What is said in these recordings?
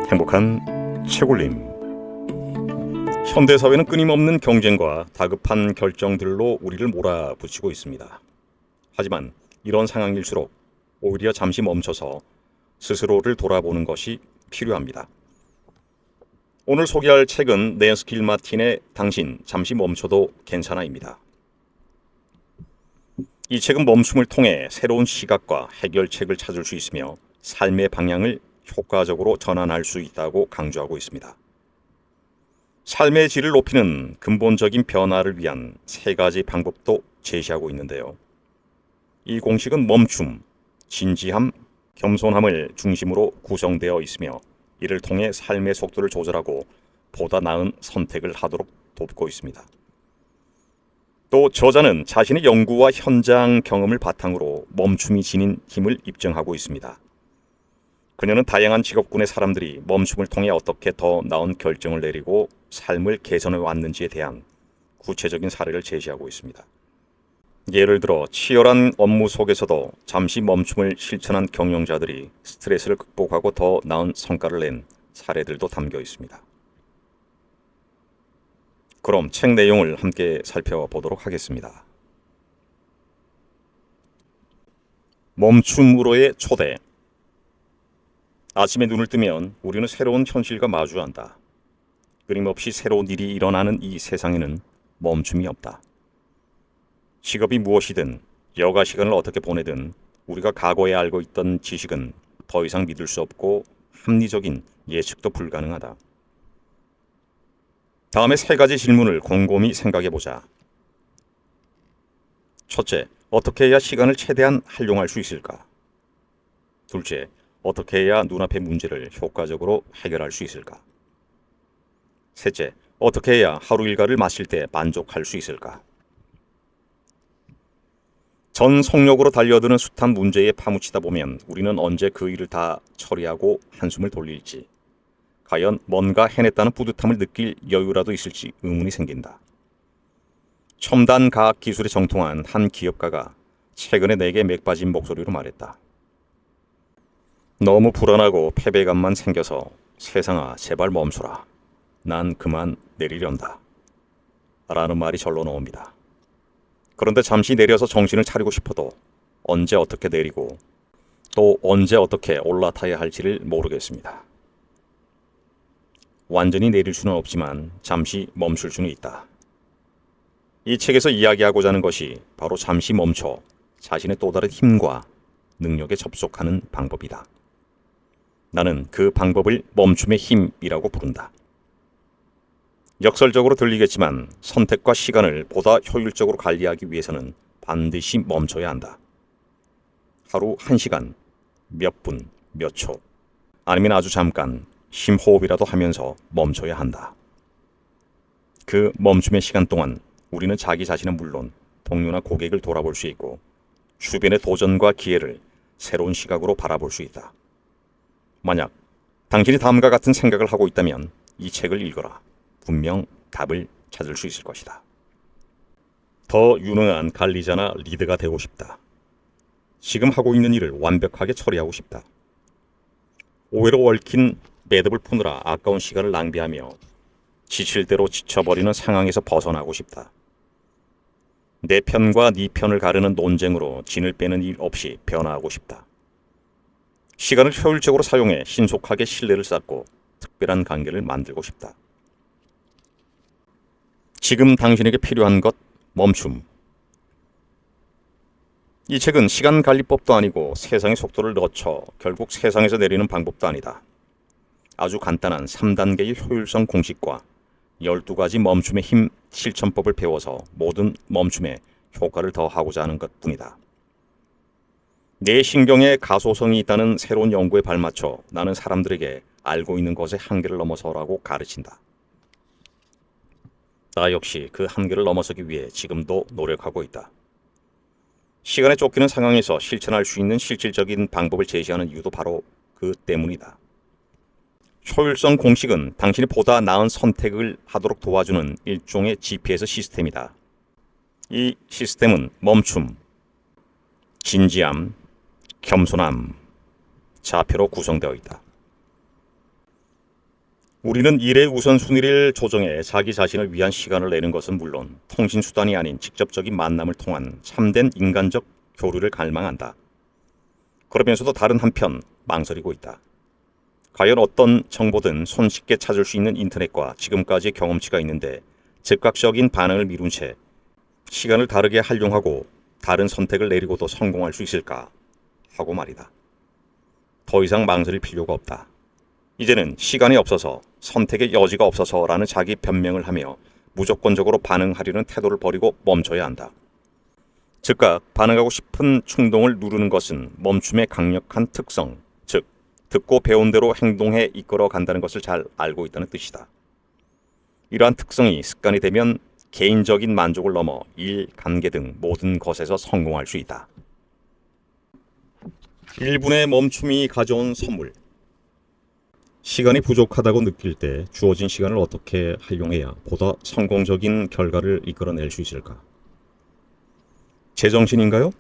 행복한 채굴림. 현대사회는 끊임없는 경쟁과 다급한 결정들로 우리를 몰아붙이고 있습니다. 하지만 이런 상황일수록 오히려 잠시 멈춰서 스스로를 돌아보는 것이 필요합니다. 오늘 소개할 책은 낸스 길마틴의 당신 잠시 멈춰도 괜찮아입니다. 이 책은 멈춤을 통해 새로운 시각과 해결책을 찾을 수 있으며 삶의 방향을 효과적으로 전환할 수 있다고 강조하고 있습니다. 삶의 질을 높이는 근본적인 변화를 위한 3가지 방법도 제시하고 있는데요. 이 공식은 멈춤, 진지함, 겸손함을 중심으로 구성되어 있으며 이를 통해 삶의 속도를 조절하고 보다 나은 선택을 하도록 돕고 있습니다. 또 저자는 자신의 연구와 현장 경험을 바탕으로 멈춤이 지닌 힘을 입증하고 있습니다. 그녀는 다양한 직업군의 사람들이 멈춤을 통해 어떻게 더 나은 결정을 내리고 삶을 개선해 왔는지에 대한 구체적인 사례를 제시하고 있습니다. 예를 들어 치열한 업무 속에서도 잠시 멈춤을 실천한 경영자들이 스트레스를 극복하고 더 나은 성과를 낸 사례들도 담겨 있습니다. 그럼 책 내용을 함께 살펴보도록 하겠습니다. 멈춤으로의 초대. 아침에 눈을 뜨면 우리는 새로운 현실과 마주한다. 끊임없이 새로운 일이 일어나는 이 세상에는 멈춤이 없다. 직업이 무엇이든 여가 시간을 어떻게 보내든 우리가 과거에 알고 있던 지식은 더 이상 믿을 수 없고 합리적인 예측도 불가능하다. 다음에 3가지 질문을 곰곰이 생각해보자. 첫째, 어떻게 해야 시간을 최대한 활용할 수 있을까? 둘째, 어떻게 해야 눈앞의 문제를 효과적으로 해결할 수 있을까? 셋째, 어떻게 해야 하루 일과를 마칠 때 만족할 수 있을까? 전 속력으로 달려드는 숱한 문제에 파묻히다 보면 우리는 언제 그 일을 다 처리하고 한숨을 돌릴지, 과연 뭔가 해냈다는 뿌듯함을 느낄 여유라도 있을지 의문이 생긴다. 첨단 과학 기술에 정통한 한 기업가가 최근에 내게 맥 빠진 목소리로 말했다. 너무 불안하고 패배감만 생겨서 세상아 제발 멈춰라. 난 그만 내리련다. 라는 말이 절로 나옵니다. 그런데 잠시 내려서 정신을 차리고 싶어도 언제 어떻게 내리고 또 언제 어떻게 올라타야 할지를 모르겠습니다. 완전히 내릴 수는 없지만 잠시 멈출 수는 있다. 이 책에서 이야기하고자 하는 것이 바로 잠시 멈춰 자신의 또 다른 힘과 능력에 접속하는 방법이다. 나는 그 방법을 멈춤의 힘이라고 부른다. 역설적으로 들리겠지만 선택과 시간을 보다 효율적으로 관리하기 위해서는 반드시 멈춰야 한다. 하루 1시간, 몇 분, 몇 초, 아니면 아주 잠깐 심호흡이라도 하면서 멈춰야 한다. 그 멈춤의 시간 동안 우리는 자기 자신은 물론 동료나 고객을 돌아볼 수 있고 주변의 도전과 기회를 새로운 시각으로 바라볼 수 있다. 만약 당신이 다음과 같은 생각을 하고 있다면 이 책을 읽어라. 분명 답을 찾을 수 있을 것이다. 더 유능한 관리자나 리더가 되고 싶다. 지금 하고 있는 일을 완벽하게 처리하고 싶다. 오해로 얽힌 매듭을 푸느라 아까운 시간을 낭비하며 지칠 대로 지쳐버리는 상황에서 벗어나고 싶다. 내 편과 네 편을 가르는 논쟁으로 진을 빼는 일 없이 변화하고 싶다. 시간을 효율적으로 사용해 신속하게 신뢰를 쌓고 특별한 관계를 만들고 싶다. 지금 당신에게 필요한 것, 멈춤. 이 책은 시간관리법도 아니고 세상의 속도를 늦춰 결국 세상에서 내리는 방법도 아니다. 아주 간단한 3단계의 효율성 공식과 12가지 멈춤의 힘 실천법을 배워서 모든 멈춤에 효과를 더하고자 하는 것뿐이다. 내 신경에 가소성이 있다는 새로운 연구에 발맞춰 나는 사람들에게 알고 있는 것의 한계를 넘어서라고 가르친다. 나 역시 그 한계를 넘어서기 위해 지금도 노력하고 있다. 시간에 쫓기는 상황에서 실천할 수 있는 실질적인 방법을 제시하는 이유도 바로 그 때문이다. 효율성 공식은 당신이 보다 나은 선택을 하도록 도와주는 일종의 GPS 시스템이다. 이 시스템은 멈춤, 진지함, 겸손함, 좌표로 구성되어 있다. 우리는 일의 우선순위를 조정해 자기 자신을 위한 시간을 내는 것은 물론 통신수단이 아닌 직접적인 만남을 통한 참된 인간적 교류를 갈망한다. 그러면서도 다른 한편 망설이고 있다. 과연 어떤 정보든 손쉽게 찾을 수 있는 인터넷과 지금까지의 경험치가 있는데 즉각적인 반응을 미룬 채 시간을 다르게 활용하고 다른 선택을 내리고도 성공할 수 있을까 하고 말이다. 더 이상 망설일 필요가 없다. 이제는 시간이 없어서 선택의 여지가 없어서라는 자기 변명을 하며 무조건적으로 반응하려는 태도를 버리고 멈춰야 한다. 즉각 반응하고 싶은 충동을 누르는 것은 멈춤의 강력한 특성, 즉 듣고 배운 대로 행동해 이끌어 간다는 것을 잘 알고 있다는 뜻이다. 이러한 특성이 습관이 되면 개인적인 만족을 넘어 일, 관계 등 모든 것에서 성공할 수 있다. 1분의 멈춤이 가져온 선물. 시간이 부족하다고 느낄 때 주어진 시간을 어떻게 활용해야 보다 성공적인 결과를 이끌어낼 수 있을까? 제정신인가요?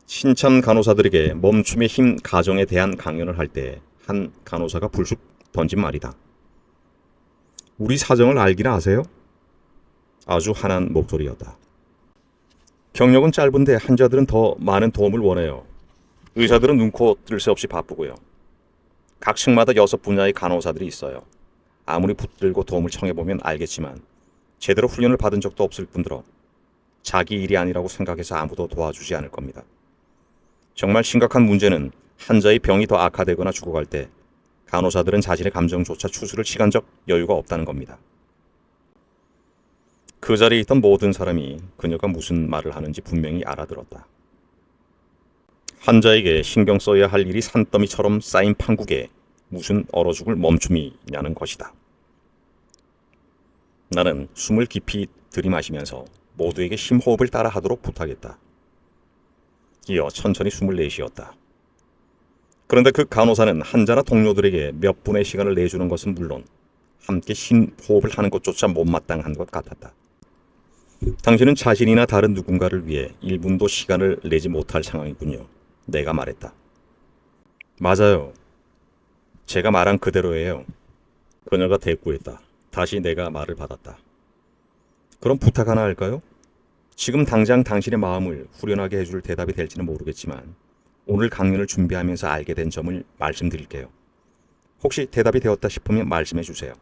신참 간호사들에게 멈춤의 힘 가정에 대한 강연을 할 때 한 간호사가 불쑥 던진 말이다. 우리 사정을 알긴 아세요? 아주 환한 목소리였다. 경력은 짧은데 환자들은 더 많은 도움을 원해요. 의사들은 눈코 뜰 새 없이 바쁘고요. 각 층마다 6분야의 간호사들이 있어요. 아무리 붙들고 도움을 청해보면 알겠지만 제대로 훈련을 받은 적도 없을 뿐더러 자기 일이 아니라고 생각해서 아무도 도와주지 않을 겁니다. 정말 심각한 문제는 환자의 병이 더 악화되거나 죽어갈 때 간호사들은 자신의 감정조차 추스를 시간적 여유가 없다는 겁니다. 그 자리에 있던 모든 사람이 그녀가 무슨 말을 하는지 분명히 알아들었다. 환자에게 신경 써야 할 일이 산더미처럼 쌓인 판국에 무슨 얼어 죽을 멈춤이냐는 것이다. 나는 숨을 깊이 들이마시면서 모두에게 심호흡을 따라하도록 부탁했다. 이어 천천히 숨을 내쉬었다. 그런데 그 간호사는 환자나 동료들에게 몇 분의 시간을 내주는 것은 물론 함께 심호흡을 하는 것조차 못마땅한 것 같았다. 당신은 자신이나 다른 누군가를 위해 1분도 시간을 내지 못할 상황이군요. 내가 말했다. 맞아요. 제가 말한 그대로예요. 그녀가 대꾸했다. 다시 내가 말을 받았다. 그럼 부탁 하나 할까요? 지금 당장 당신의 마음을 후련하게 해줄 대답이 될지는 모르겠지만 오늘 강연을 준비하면서 알게 된 점을 말씀드릴게요. 혹시 대답이 되었다 싶으면 말씀해 주세요.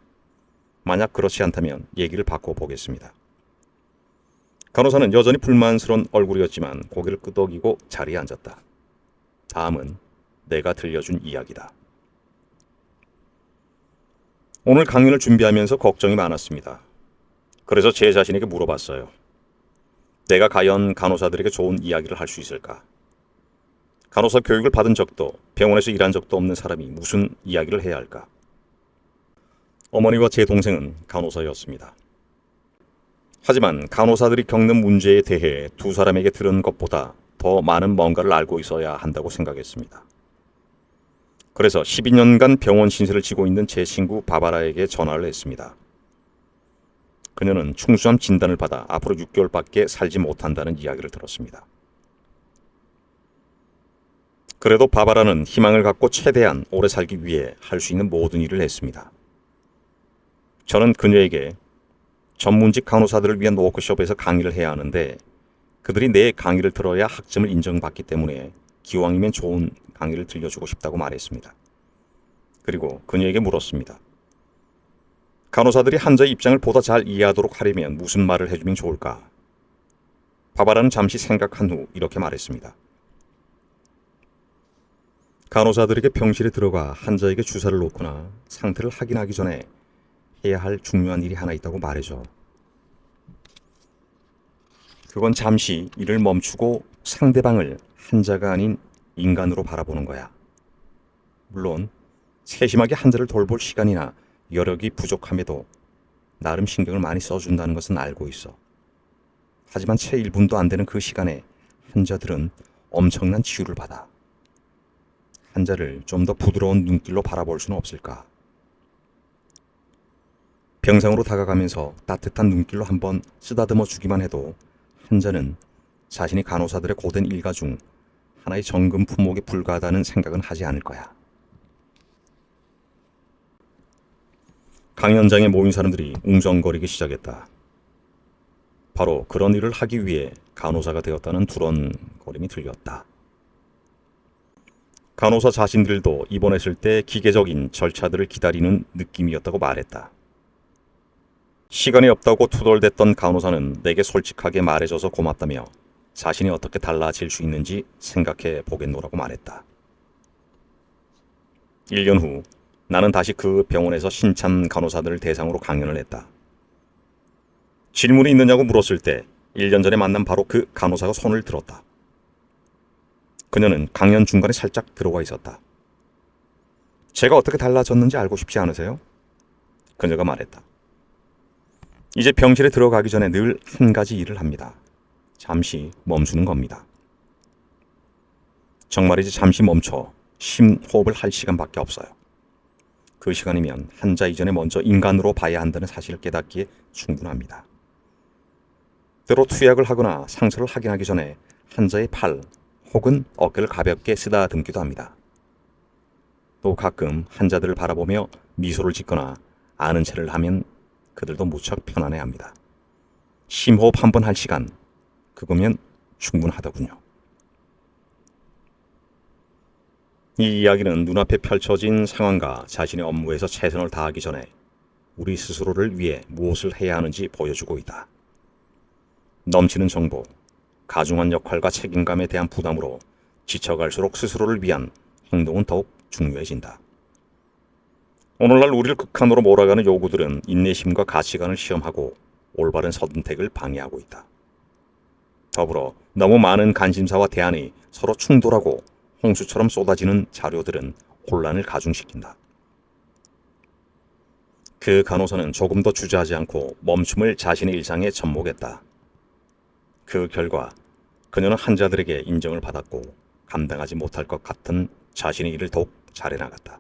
만약 그렇지 않다면 얘기를 바꿔보겠습니다. 간호사는 여전히 불만스러운 얼굴이었지만 고개를 끄덕이고 자리에 앉았다. 다음은 내가 들려준 이야기다. 오늘 강연을 준비하면서 걱정이 많았습니다. 그래서 제 자신에게 물어봤어요. 내가 과연 간호사들에게 좋은 이야기를 할 수 있을까? 간호사 교육을 받은 적도 병원에서 일한 적도 없는 사람이 무슨 이야기를 해야 할까? 어머니와 제 동생은 간호사였습니다. 하지만 간호사들이 겪는 문제에 대해 두 사람에게 들은 것보다 더 많은 뭔가를 알고 있어야 한다고 생각했습니다. 그래서 12년간 병원 신세를 지고 있는 제 친구 바바라에게 전화를 했습니다. 그녀는 충수암 진단을 받아 앞으로 6개월밖에 살지 못한다는 이야기를 들었습니다. 그래도 바바라는 희망을 갖고 최대한 오래 살기 위해 할 수 있는 모든 일을 했습니다. 저는 그녀에게 전문직 간호사들을 위한 워크숍에서 강의를 해야 하는데 그들이 내 강의를 들어야 학점을 인정받기 때문에 기왕이면 좋은 강의를 들려주고 싶다고 말했습니다. 그리고 그녀에게 물었습니다. 간호사들이 환자의 입장을 보다 잘 이해하도록 하려면 무슨 말을 해주면 좋을까? 바바라는 잠시 생각한 후 이렇게 말했습니다. 간호사들에게 병실에 들어가 환자에게 주사를 놓거나 상태를 확인하기 전에 해야 할 중요한 일이 하나 있다고 말해줘. 그건 잠시 일을 멈추고 상대방을 환자가 아닌 인간으로 바라보는 거야. 물론 세심하게 환자를 돌볼 시간이나 여력이 부족함에도 나름 신경을 많이 써준다는 것은 알고 있어. 하지만 채 1분도 안 되는 그 시간에 환자들은 엄청난 치유를 받아. 환자를 좀 더 부드러운 눈길로 바라볼 수는 없을까? 병상으로 다가가면서 따뜻한 눈길로 한번 쓰다듬어 주기만 해도 환자는 자신이 간호사들의 고된 일가 중 하나의 정금 품목에 불과하다는 생각은 하지 않을 거야. 강연장에 모인 사람들이 웅성거리기 시작했다. 바로 그런 일을 하기 위해 간호사가 되었다는 두런거림이 들렸다. 간호사 자신들도 입원했을 때 기계적인 절차들을 기다리는 느낌이었다고 말했다. 시간이 없다고 투덜댔던 간호사는 내게 솔직하게 말해줘서 고맙다며 자신이 어떻게 달라질 수 있는지 생각해 보겠노라고 말했다. 1년 후 나는 다시 그 병원에서 신참 간호사들을 대상으로 강연을 했다. 질문이 있느냐고 물었을 때 1년 전에 만난 바로 그 간호사가 손을 들었다. 그녀는 강연 중간에 살짝 들어와 있었다. 제가 어떻게 달라졌는지 알고 싶지 않으세요? 그녀가 말했다. 이제 병실에 들어가기 전에 늘 한 가지 일을 합니다. 잠시 멈추는 겁니다. 정말이지 잠시 멈춰 심호흡을 할 시간밖에 없어요. 그 시간이면 환자 이전에 먼저 인간으로 봐야 한다는 사실을 깨닫기에 충분합니다. 때로 투약을 하거나 상처를 확인하기 전에 환자의 팔 혹은 어깨를 가볍게 쓰다듬기도 합니다. 또 가끔 환자들을 바라보며 미소를 짓거나 아는 체를 하면 그들도 무척 편안해합니다. 심호흡 한 번 할 시간, 그거면 충분하더군요. 이 이야기는 눈앞에 펼쳐진 상황과 자신의 업무에서 최선을 다하기 전에 우리 스스로를 위해 무엇을 해야 하는지 보여주고 있다. 넘치는 정보, 가중한 역할과 책임감에 대한 부담으로 지쳐갈수록 스스로를 위한 행동은 더욱 중요해진다. 오늘날 우리를 극한으로 몰아가는 요구들은 인내심과 가치관을 시험하고 올바른 선택을 방해하고 있다. 더불어 너무 많은 관심사와 대안이 서로 충돌하고 홍수처럼 쏟아지는 자료들은 혼란을 가중시킨다. 그 간호사는 조금 더 주저하지 않고 멈춤을 자신의 일상에 접목했다. 그 결과 그녀는 환자들에게 인정을 받았고 감당하지 못할 것 같은 자신의 일을 더욱 잘해나갔다.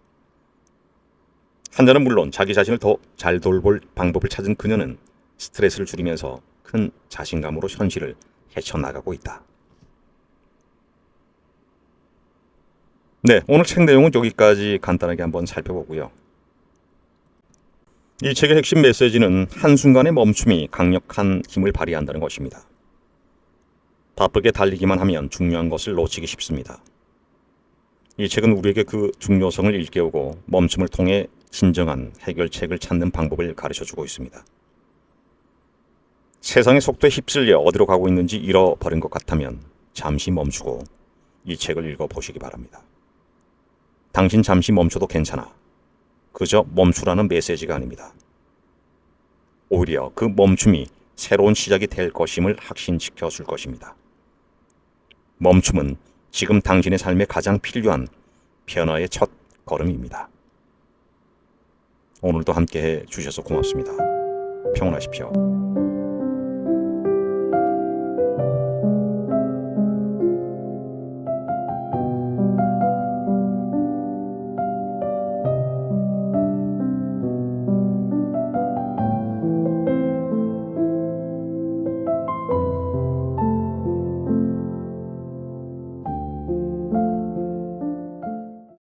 환자는 물론 자기 자신을 더 잘 돌볼 방법을 찾은 그녀는 스트레스를 줄이면서 큰 자신감으로 현실을 헤쳐나가고 있다. 네, 오늘 책 내용은 여기까지 간단하게 한번 살펴보고요. 이 책의 핵심 메시지는 한순간의 멈춤이 강력한 힘을 발휘한다는 것입니다. 바쁘게 달리기만 하면 중요한 것을 놓치기 쉽습니다. 이 책은 우리에게 그 중요성을 일깨우고 멈춤을 통해 진정한 해결책을 찾는 방법을 가르쳐주고 있습니다. 세상의 속도에 휩쓸려 어디로 가고 있는지 잃어버린 것 같다면 잠시 멈추고 이 책을 읽어보시기 바랍니다. 당신 잠시 멈춰도 괜찮아. 그저 멈추라는 메시지가 아닙니다. 오히려 그 멈춤이 새로운 시작이 될 것임을 확신시켜 줄 것입니다. 멈춤은 지금 당신의 삶에 가장 필요한 변화의 첫 걸음입니다. 오늘도 함께해 주셔서 고맙습니다. 평온하십시오.